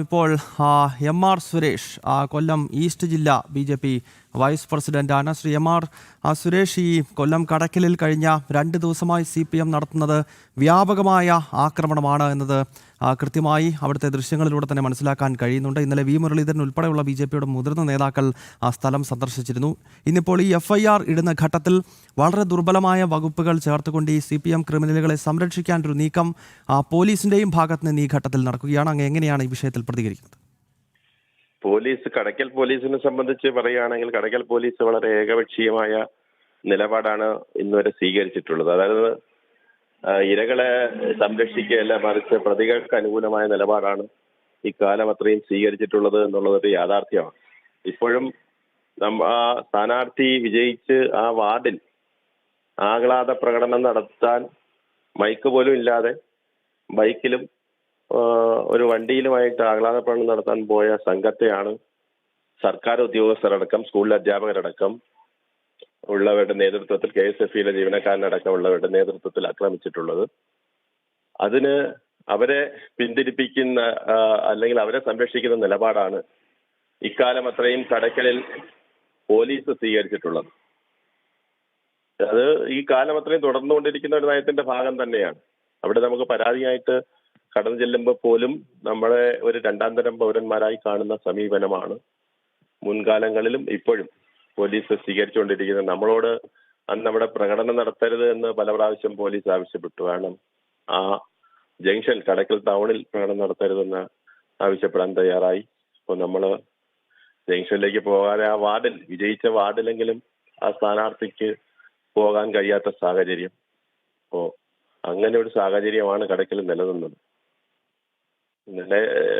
ഇപ്പോൾ എം.ആർ. സുരേഷ് കൊല്ലം ഈസ്റ്റ് ജില്ലാ BJP. Vice പ്രസിഡന്റാണ്. ശ്രീ എം.ആർ. സുരേഷ്, ഈ കൊല്ലം കടയ്ക്കലിൽ കഴിഞ്ഞ 2 ദിവസമായി CPM നടത്തുന്നത് വ്യാപകമായ ആക്രമണമാണ് എന്നത് കൃത്യമായി അവിടുത്തെ ദൃശ്യങ്ങളിലൂടെ തന്നെ മനസ്സിലാക്കാൻ കഴിയുന്നുണ്ട്. ഇന്നലെ വി മുരളീധരൻ ഉൾപ്പെടെയുള്ള ബി.ജെ.പിയുടെ മുതിർന്ന നേതാക്കൾ ആ സ്ഥലം സന്ദർശിച്ചിരുന്നു. ഇന്നിപ്പോൾ ഈ FIR ഇടുന്ന ഘട്ടത്തിൽ വളരെ ദുർബലമായ വകുപ്പുകൾ ചേർത്തുകൊണ്ട് ഈ CPM ക്രിമിനലുകളെ സംരക്ഷിക്കാൻ ഒരു നീക്കം പോലീസിന്റെയും ഭാഗത്ത് നിന്ന് ഈ ഘട്ടത്തിൽ നടക്കുകയാണ്. അങ്ങ് എങ്ങനെയാണ് ഈ വിഷയത്തിൽ പ്രതികരിക്കുന്നത്? കടയ്ക്കൽ പോലീസിനെ സംബന്ധിച്ച് പറയുകയാണെങ്കിൽ കടയ്ക്കൽ പോലീസ് വളരെ ഏകപക്ഷീയമായ നിലപാടാണ് ഇന്നുവരെ സ്വീകരിച്ചിട്ടുള്ളത്. അതായത് ഇരകളെ സംരക്ഷിക്കുകയല്ല, മറിച്ച് പ്രതികൾക്ക് അനുകൂലമായ നിലപാടാണ് ഇക്കാലം അത്രയും സ്വീകരിച്ചിട്ടുള്ളത് എന്നുള്ളതൊരു യാഥാർത്ഥ്യമാണ്. ഇപ്പോഴും സ്ഥാനാർത്ഥി വിജയിച്ച് ആ വാർഡിൽ ആഹ്ലാദ പ്രകടനം നടത്താൻ മൈക്ക് പോലും ഇല്ലാതെ ബൈക്കിലും ഒരു വണ്ടിയിലുമായിട്ട് ആഹ്ലാദ പ്രകടനം നടത്താൻ പോയ സംഘത്തെയാണ് സർക്കാർ ഉദ്യോഗസ്ഥരടക്കം സ്കൂളിലെ അധ്യാപകരടക്കം ഉള്ളവരുടെ നേതൃത്വത്തിൽ KSFE ജീവനക്കാരനടക്കം ഉള്ളവരുടെ നേതൃത്വത്തിൽ ആക്രമിച്ചിട്ടുള്ളത്. അതിന് അവരെ പിന്തിരിപ്പിക്കുന്ന അല്ലെങ്കിൽ അവരെ സംരക്ഷിക്കുന്ന നിലപാടാണ് ഇക്കാലം അത്രയും കടയ്ക്കലിൽ പോലീസ് സ്വീകരിച്ചിട്ടുള്ളത്. അത് ഈ കാലം അത്രയും തുടർന്നുകൊണ്ടിരിക്കുന്ന ഒരു നയത്തിന്റെ ഭാഗം തന്നെയാണ്. അവിടെ നമുക്ക് പരാതിയായിട്ട് കടന്നു ചെല്ലുമ്പോൾ പോലും നമ്മളെ ഒരു 2ാം തരം പൗരന്മാരായി കാണുന്ന സമീപനമാണ് മുൻകാലങ്ങളിലും ഇപ്പോഴും പോലീസ് സ്വീകരിച്ചുകൊണ്ടിരിക്കുന്നത്. നമ്മളോട് അന്ന് അവിടെ പ്രകടനം നടത്തരുത് എന്ന് പല പ്രാവശ്യം പോലീസ് ആവശ്യപ്പെട്ടു. കാരണം ആ ജംഗ്ഷൻ കടയ്ക്കൽ ടൗണിൽ പ്രകടനം നടത്തരുതെന്ന് ആവശ്യപ്പെടാൻ തയ്യാറായി. അപ്പോൾ നമ്മള് ജംഗ്ഷനിലേക്ക് പോകാതെ ആ വാർഡിൽ വിജയിച്ച വാർഡിലെങ്കിലും ആ സ്ഥാനാർത്ഥിക്ക് പോകാൻ കഴിയാത്ത സാഹചര്യം. അപ്പോൾ അങ്ങനെ ഒരു സാഹചര്യമാണ് കടയ്ക്കൽ നിലനിന്നത്. ഇന്നലെ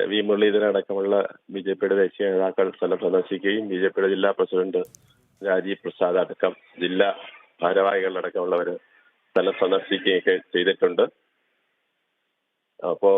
വി മുരളീധരൻ അടക്കമുള്ള BJPയുടെ ദേശീയ നേതാക്കൾ സ്ഥലം സന്ദർശിക്കുകയും BJPയുടെ ജില്ലാ പ്രസിഡന്റ് രാജീവ് പ്രസാദ് അടക്കം ജില്ലാ ഭാരവാഹികളടക്കമുള്ളവർ സ്ഥലം സന്ദർശിക്കുകയൊക്കെ ചെയ്തിട്ടുണ്ട്. അപ്പോ